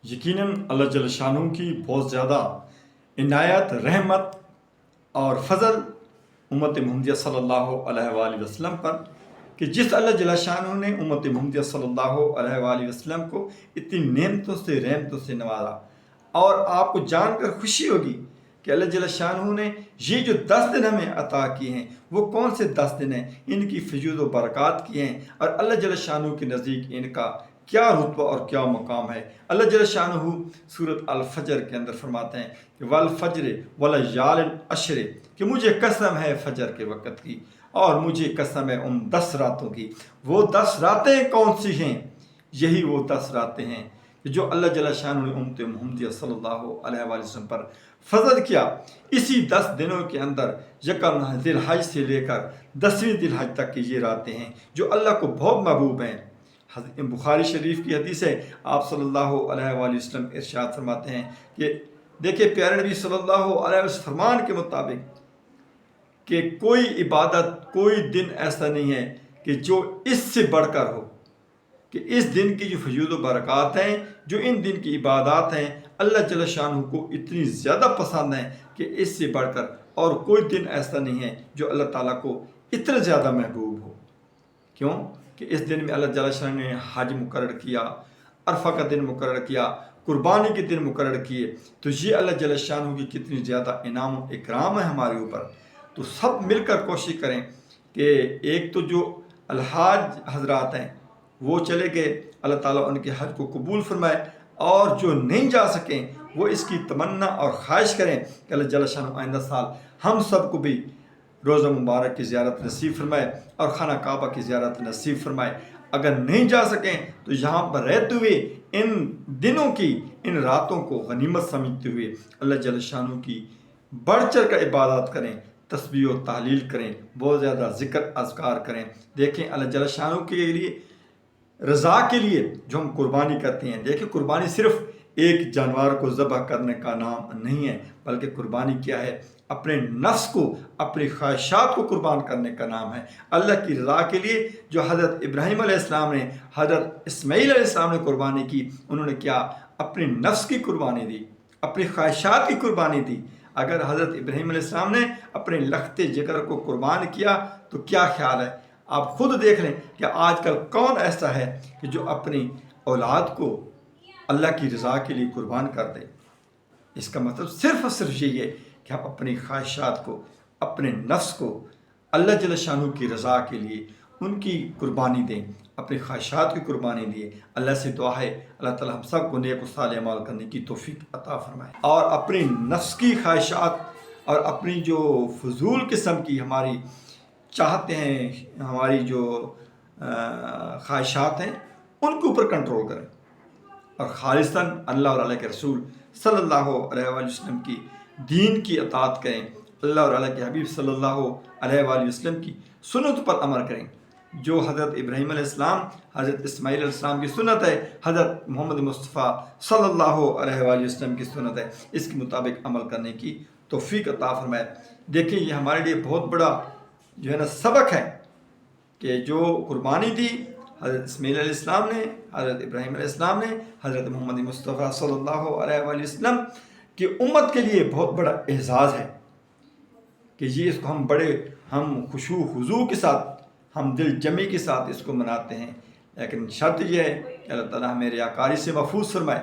یقیناً اللہ جل شانہ کی بہت زیادہ عنایت، رحمت اور فضل امت محمدیہ صلی اللہ علیہ وآلہ وسلم پر کہ جس اللہ جل شانہ نے امت محمدیہ صلی اللہ علیہ وآلہ وسلم کو اتنی نعمتوں سے، رحمتوں سے نوازا۔ اور آپ کو جان کر خوشی ہوگی کہ اللہ جل شانہ نے یہ جو 10 دن ہمیں عطا کیے ہیں وہ کون سے 10 دن ہیں، ان کی فیض و برکات کی ہیں، اور اللہ جل شانہ کے نزدیک ان کا کیا رتبہ اور کیا مقام ہے۔ اللہ جل شانہ سورۃ الفجر کے اندر فرماتے ہیں کہ والفجر ولیال عشر، کہ مجھے قسم ہے فجر کے وقت کی اور مجھے قسم ہے ان 10 راتوں کی۔ وہ 10 راتیں کون سی ہیں؟ یہی وہ 10 راتیں ہیں کہ جو اللہ جل شانہ نے امت محمدیہ صلی اللہ علیہ وآلہ وسلم پر فضل کیا۔ اسی 10 دنوں کے اندر یکم ذی الحج سے لے کر 10ویں ذی الحج تک کی یہ راتیں ہیں جو اللہ کو بہت محبوب ہیں۔ بخاری شریف کی حدیث ہے، آپ صلی اللہ علیہ وآلہ وسلم ارشاد فرماتے ہیں کہ دیکھیں پیارے نبی صلی اللہ علیہ وسلم فرمان کے مطابق کہ کوئی عبادت، کوئی دن ایسا نہیں ہے کہ جو اس سے بڑھ کر ہو، کہ اس دن کی جو فضیلت و برکات ہیں، جو ان دن کی عبادات ہیں، اللہ جل شانہ کو اتنی زیادہ پسند ہیں کہ اس سے بڑھ کر اور کوئی دن ایسا نہیں ہے جو اللہ تعالیٰ کو اتنا زیادہ محبوب ہو۔ کیوں کہ اس دن میں اللہ جل شانہ نے حج مقرر کیا، عرفہ کا دن مقرر کیا، قربانی کے دن مقرر کیے، تو یہ اللہ جل شانہ کی کتنی زیادہ انعام و اکرام ہے ہمارے اوپر۔ تو سب مل کر کوشش کریں کہ ایک تو جو الحاج حضرات ہیں وہ چلے گئے، اللہ تعالیٰ ان کے حج کو قبول فرمائے، اور جو نہیں جا سکیں وہ اس کی تمنا اور خواہش کریں کہ اللہ جل شانہ آئندہ سال ہم سب کو بھی روزہ مبارک کی زیارت نصیب فرمائے اور خانہ کعبہ کی زیارت نصیب فرمائے۔ اگر نہیں جا سکیں تو یہاں پر رہتے ہوئے ان دنوں کی، ان راتوں کو غنیمت سمجھتے ہوئے اللہ جل شانہ کی بڑھ چڑھ کر عبادات کریں، تسبیح و تحلیل کریں، بہت زیادہ ذکر اذکار کریں۔ دیکھیں اللہ جل شانہ کے لیے، رضا کے لیے جو ہم قربانی کرتے ہیں، دیکھیں قربانی صرف ایک جانور کو ذبح کرنے کا نام نہیں ہے، بلکہ قربانی کیا ہے؟ اپنے نفس کو، اپنی خواہشات کو قربان کرنے کا نام ہے۔ اللہ کی رضا کے لیے جو حضرت ابراہیم علیہ السلام نے، حضرت اسماعیل علیہ السلام نے قربانی کی، انہوں نے کیا؟ اپنے نفس کی قربانی دی، اپنی خواہشات کی قربانی دی۔ اگر حضرت ابراہیم علیہ السلام نے اپنے لخت جگر کو قربان کیا تو کیا خیال ہے؟ آپ خود دیکھ لیں کہ آج کل کون ایسا ہے کہ جو اپنی اولاد کو اللہ کی رضا کے لیے قربان کر دے۔ اس کا مطلب صرف اور صرف یہی ہے کہ ہم اپنی خواہشات کو، اپنے نفس کو اللہ جل شانہ کی رضا کے لیے ان کی قربانی دیں، اپنی خواہشات کی قربانی دیں۔ اللہ سے دعا ہے اللہ تعالی ہم سب کو نیک و صالح اعمال کرنے کی توفیق عطا فرمائے، اور اپنی نفس کی خواہشات اور اپنی جو فضول قسم کی ہماری چاہتے ہیں، ہماری جو خواہشات ہیں، ان کے اوپر کنٹرول کریں، اور خالصاً اللہ اور اللہ کے رسول صلی اللہ علیہ وآلہ وسلم کی دین کی اطاعت کریں، اللہ اور اللہ کے حبیب صلی اللہ علیہ وآلہ وسلم کی سنت پر عمل کریں۔ جو حضرت ابراہیم علیہ السلام، حضرت اسماعیل علیہ السلام کی سنت ہے، حضرت محمد مصطفیٰ صلی اللہ علیہ وآلہ وسلم کی سنت ہے، اس کے مطابق عمل کرنے کی توفیق عطا فرمائے۔ دیکھیں یہ ہمارے لیے بہت بڑا جو ہے نا سبق ہے کہ جو قربانی دی حضرت اسماعیل علیہ السلام نے، حضرت ابراہیم علیہ السلام نے، حضرت محمد مصطفیٰ صلی اللہ علیہ وآلہ وسلم کی امت کے لیے بہت بڑا اعزاز ہے کہ یہ اس کو ہم خشوع خضوع کے ساتھ، ہم دل جمی کے ساتھ اس کو مناتے ہیں، لیکن شرط یہ ہے کہ اللہ تعالیٰ ہمیں ریاکاری سے محفوظ فرمائے۔